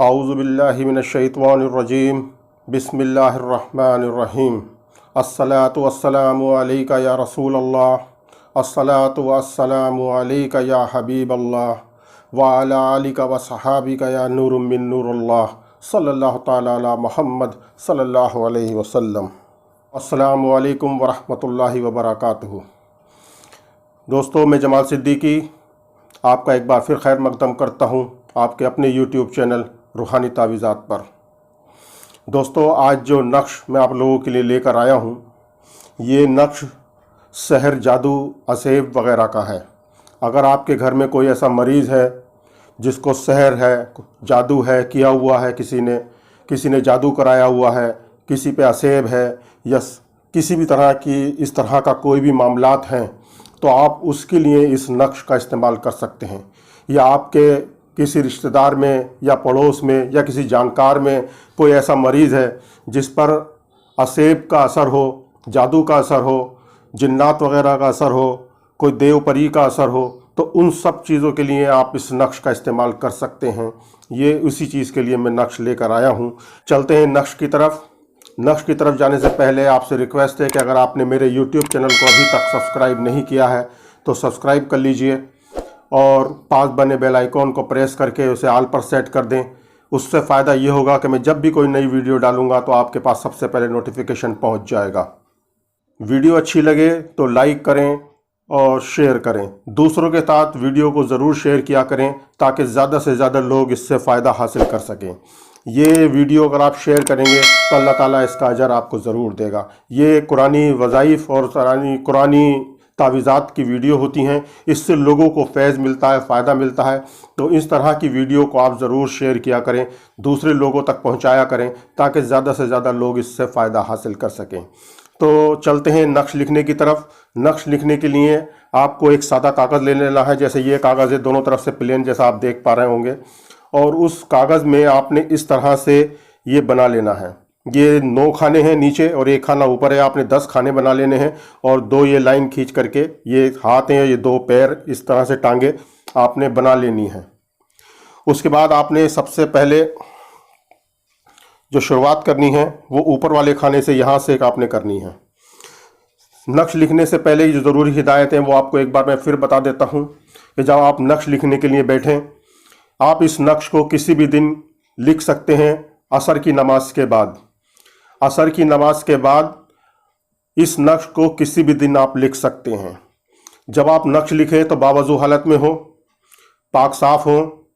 औज़ुबिल्लाहि मिनश्शैतानिर्रजीम बिस्मिल्लाहिर्रहमानिर्रहीम। अस्सलातु वस्सलामु अलैका या रसूलल्लाह, अस्सलातु वस्सलामु अलैका या हबीबल्लाह, व अला आलिका व सहाबिका या नूरुम मिन नूरिल्लाह, सल्लल्लाहु तआला अला मुहम्मद सल्लल्लाहु अलैहि वसल्लम। अस्सलामु अलैकुम व रहमतुल्लाहि व बरकातुहू। दोस्तों, मैं जमाल सिद्दीकी आपका एक बार फिर खैर मकदम करता हूँ आपके अपने यूट्यूब चैनल रूहानी तावीज़ात पर। दोस्तों, आज जो नक्श मैं आप लोगों के लिए लेकर आया हूँ, ये नक्श सहर, जादू, असेब वगैरह का है। अगर आपके घर में कोई ऐसा मरीज़ है जिसको सहर है, जादू है, किया हुआ है, किसी ने जादू कराया हुआ है, किसी पे असेब है या किसी भी तरह की इस तरह का कोई भी मामलात हैं, तो आप उसके लिए इस नक्श का इस्तेमाल कर सकते हैं। या आपके किसी रिश्तेदार में या पड़ोस में या किसी जानकार में कोई ऐसा मरीज़ है जिस पर असेब का असर हो, जादू का असर हो, जिन्नात वगैरह का असर हो, कोई देव परी का असर हो, तो उन सब चीज़ों के लिए आप इस नक्श का इस्तेमाल कर सकते हैं। ये उसी चीज़ के लिए मैं नक्श लेकर आया हूँ। चलते हैं नक्श की तरफ। नक्श की तरफ जाने से पहले आपसे रिक्वेस्ट है कि अगर आपने मेरे YouTube चैनल को अभी तक सब्सक्राइब नहीं किया है तो सब्सक्राइब कर लीजिए और पास बने बेल आइकॉन को प्रेस करके उसे ऑल पर सेट कर दें। उससे फ़ायदा ये होगा कि मैं जब भी कोई नई वीडियो डालूंगा तो आपके पास सबसे पहले नोटिफिकेशन पहुंच जाएगा। वीडियो अच्छी लगे तो लाइक करें और शेयर करें। दूसरों के साथ वीडियो को ज़रूर शेयर किया करें ताकि ज़्यादा से ज़्यादा लोग इससे फ़ायदा हासिल कर सकें। ये वीडियो अगर आप शेयर करेंगे तो अल्लाह ताला इसका अजर आपको ज़रूर देगा। ये कुरानी वज़ाइफ और कुरानी तावीज़ात की वीडियो होती हैं, इससे लोगों को फैज़ मिलता है, फ़ायदा मिलता है। तो इस तरह की वीडियो को आप ज़रूर शेयर किया करें, दूसरे लोगों तक पहुंचाया करें ताकि ज़्यादा से ज़्यादा लोग इससे फ़ायदा हासिल कर सकें। तो चलते हैं नक्श लिखने की तरफ। नक्श लिखने के लिए आपको एक सादा कागज़ ले लेना है। जैसे ये कागज़ है, दोनों तरफ से प्लेन जैसा आप देख पा रहे होंगे, और उस कागज़ में आपने इस तरह से ये बना लेना है। ये 9 खाने हैं नीचे और 1 खाना ऊपर है। आपने 10 खाने बना लेने हैं और 2 ये लाइन खींच करके, ये हाथ हैं, ये 2 पैर, इस तरह से टांगे आपने बना लेनी है। उसके बाद आपने सबसे पहले जो शुरुआत करनी है वो ऊपर वाले खाने से, यहाँ से आपने करनी है। नक्श लिखने से पहले जो ज़रूरी हिदायत हैं वो आपको एक बार मैं फिर बता देता हूँ कि जब आप नक्श लिखने के लिए बैठें, आप इस नक्श को किसी भी दिन लिख सकते हैं असर की नमाज के बाद। असर की नमाज के बाद इस नक्श को किसी भी दिन आप लिख सकते हैं। जब आप नक्श लिखें तो बावजू हालत में हो, पाक साफ हो,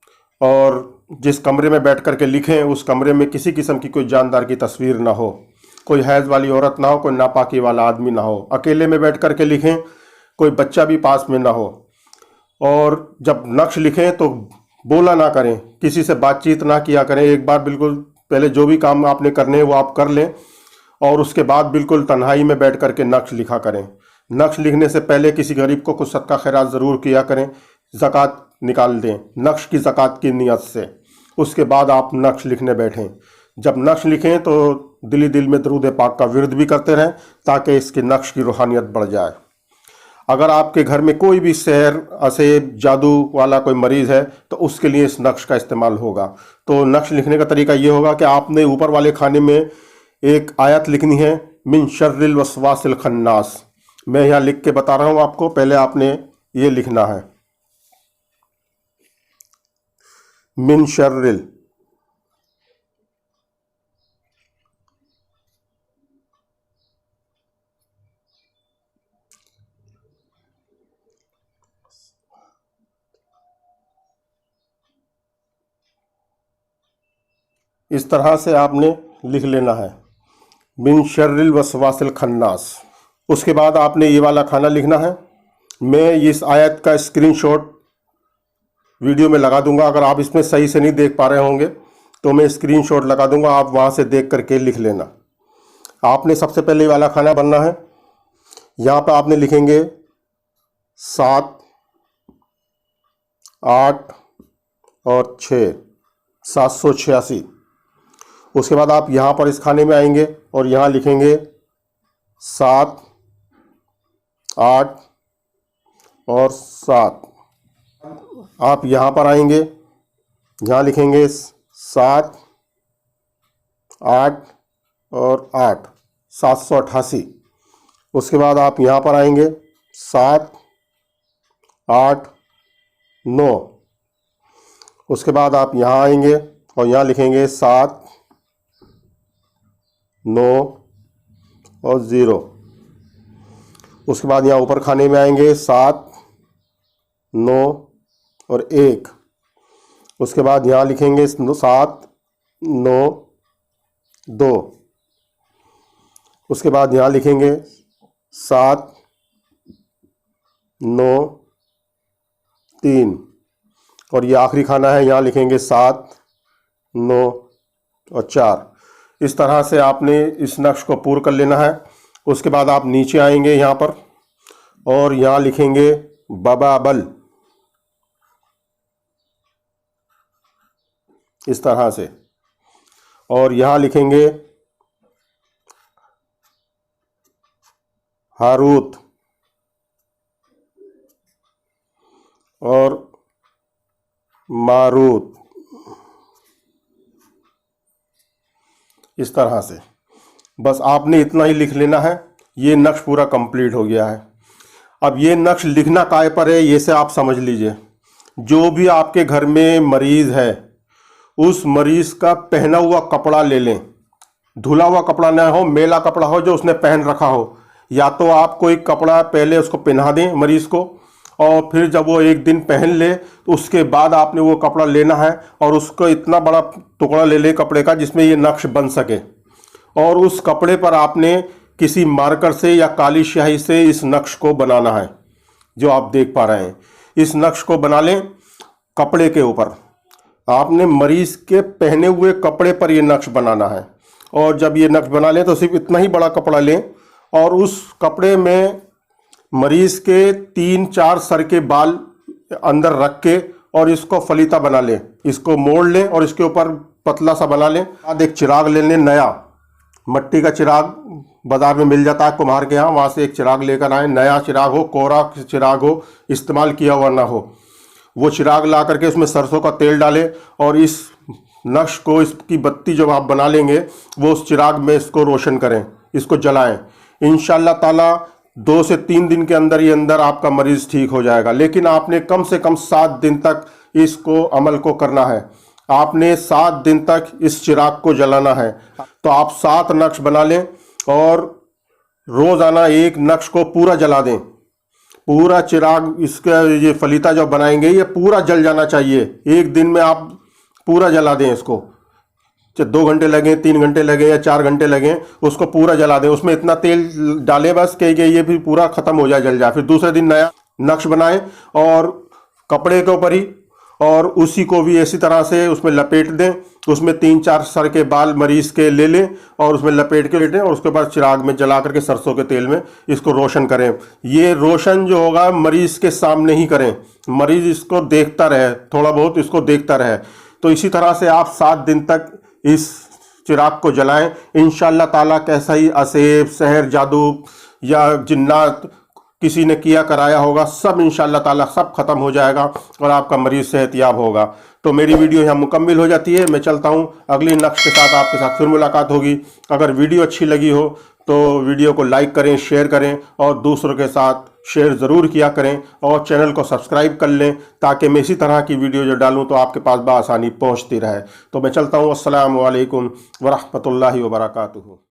और जिस कमरे में बैठ कर के लिखें उस कमरे में किसी किस्म की कोई जानदार की तस्वीर ना हो, कोई हैज़ वाली औरत ना हो, कोई नापाकी वाला आदमी ना हो। अकेले में बैठ कर के लिखें, कोई बच्चा भी पास में ना हो। और जब नक्श लिखें तो बोला ना करें, किसी से बातचीत ना किया करें। एक बार बिल्कुल पहले जो भी काम आपने करने हैं वो आप कर लें और उसके बाद बिल्कुल तन्हाई में बैठ कर के नक्श लिखा करें। नक्श लिखने से पहले किसी गरीब को कुछ सदका खैरात ज़रूर किया करें, ज़कात निकाल दें नक्श की ज़कात की नीयत से। उसके बाद आप नक्श लिखने बैठें। जब नक्श लिखें तो दिली दिल में दरूद पाक का विर्द भी करते रहें ताकि इसके नक्श की रूहानियत बढ़ जाए। अगर आपके घर में कोई भी सहर, असेब, जादू वाला कोई मरीज़ है तो उसके लिए इस नक्श का इस्तेमाल होगा। तो नक्श लिखने का तरीका ये होगा कि आपने ऊपर वाले खाने में एक आयत लिखनी है, मिन शर्रिल वस्वासिल खन्नास। मैं यहाँ लिख के बता रहा हूँ आपको, पहले आपने ये लिखना है, मिन शर्रिल। इस तरह से आपने लिख लेना है, मिन शर्रिल वस्वासिल खन्नास। उसके बाद आपने ये वाला खाना लिखना है। मैं इस आयत का स्क्रीनशॉट वीडियो में लगा दूंगा। अगर आप इसमें सही से नहीं देख पा रहे होंगे तो मैं स्क्रीनशॉट लगा दूंगा, आप वहाँ से देख करके लिख लेना। आपने सबसे पहले ये वाला खाना बनना है। यहाँ पर आपने लिखेंगे 7, 8 और 6, 786। उसके बाद आप यहाँ पर इस खाने में आएंगे और यहाँ लिखेंगे 7, 8 और 7। आप यहाँ पर आएंगे, यहाँ लिखेंगे 7 8 और 8, 788। उसके बाद आप यहाँ पर आएंगे 7 8 9। उसके बाद आप यहाँ आएंगे और यहाँ लिखेंगे 7 9 और 0। उसके बाद यहाँ ऊपर खाने में आएंगे 7 9 और 1। उसके बाद यहाँ लिखेंगे 7 9 2। उसके बाद यहाँ लिखेंगे 7 9 3 और ये आखिरी खाना है, यहाँ लिखेंगे 7 9 और 4। इस तरह से आपने इस नक्श को पूरा कर लेना है। उसके बाद आप नीचे आएंगे यहाँ पर और यहाँ लिखेंगे बबाबल, इस तरह से, और यहाँ लिखेंगे हारूत और मारूत, इस तरह से। बस आपने इतना ही लिख लेना है। ये नक्श पूरा कंप्लीट हो गया है। अब ये नक्श लिखना काय पर है, ये से आप समझ लीजिए। जो भी आपके घर में मरीज़ है, उस मरीज़ का पहना हुआ कपड़ा ले लें। धुला हुआ कपड़ा ना हो, मेला कपड़ा हो जो उसने पहन रखा हो, या तो आप कोई कपड़ा पहले उसको पहना दें मरीज़ को, और फिर जब वो एक दिन पहन ले तो उसके बाद आपने वो कपड़ा लेना है और उसको इतना बड़ा टुकड़ा ले ले कपड़े का जिसमें ये नक्श बन सके, और उस कपड़े पर आपने किसी मार्कर से या काली स्याही से इस नक्श को बनाना है, जो आप देख पा रहे हैं। इस नक्श को बना लें कपड़े के ऊपर। आपने मरीज़ के पहने हुए कपड़े पर ये नक्श बनाना है। और जब ये नक्श बना लें तो सिर्फ इतना ही बड़ा कपड़ा लें और उस कपड़े में मरीज़ के 3-4 सर के बाल अंदर रख के और इसको फलीता बना लें। इसको मोड़ लें और इसके ऊपर पतला सा बना लें। बाद एक चिराग ले लें, नया मट्टी का चिराग बाज़ार में मिल जाता है कुम्हार के यहाँ, वहाँ से एक चिराग लेकर आएँ। नया चिराग हो, कोरा चिराग हो, इस्तेमाल किया हुआ ना हो। वो चिराग ला करके उसमें सरसों का तेल डालें और इस नक्श को, इसकी बत्ती जब आप बना लेंगे वो उस चिराग में इसको रोशन करें, इसको जलाएं। इंशाअल्लाह ताला 2 से 3 दिन के अंदर ही अंदर आपका मरीज़ ठीक हो जाएगा। लेकिन आपने कम से कम 7 दिन तक इसको अमल को करना है। आपने 7 दिन तक इस चिराग को जलाना है। तो आप 7 नक्श बना लें और रोज़ाना एक नक्श को पूरा जला दें। पूरा चिराग, इसका ये फलीता जो बनाएंगे ये पूरा जल जाना चाहिए। एक दिन में आप पूरा जला दें इसको, चाहे 2 घंटे लगें, 3 घंटे लगें या 4 घंटे लगें, उसको पूरा जला दें। उसमें इतना तेल डालें बस कि ये भी पूरा ख़त्म हो जाए, जल जाए। फिर दूसरे दिन नया नक्श बनाएं और कपड़े के ऊपर ही, और उसी को भी इसी तरह से उसमें लपेट दें। उसमें 3-4 सर के बाल मरीज़ के ले लें और उसमें लपेट के लेटें और उसके बाद चिराग में जला करके सरसों के तेल में इसको रोशन करें। ये रोशन जो होगा मरीज़ के सामने ही करें, मरीज़ इसको देखता रहे, थोड़ा बहुत इसको देखता रहे। तो इसी तरह से आप 7 दिन तक इस चिराग को जलाएं। इंशाअल्लाह ताला कैसा ही असेब, सहर, जादू या जिन्नात किसी ने किया कराया होगा, सब इंशाअल्लाह ताला सब खत्म हो जाएगा और आपका मरीज़ सेहतयाब होगा। तो मेरी वीडियो यहाँ मुकम्मल हो जाती है। मैं चलता हूँ, अगली नक्श के साथ आपके साथ फिर मुलाकात होगी। अगर वीडियो अच्छी लगी हो तो वीडियो को लाइक करें, शेयर करें और दूसरों के साथ शेयर ज़रूर किया करें, और चैनल को सब्सक्राइब कर लें ताकि मैं इसी तरह की वीडियो जो डालूँ तो आपके पास बआसानी पहुँचती रहे। तो मैं चलता हूँ। अस्सलामु अलैकुम व रहमतुल्लाहि व बरकातुहू।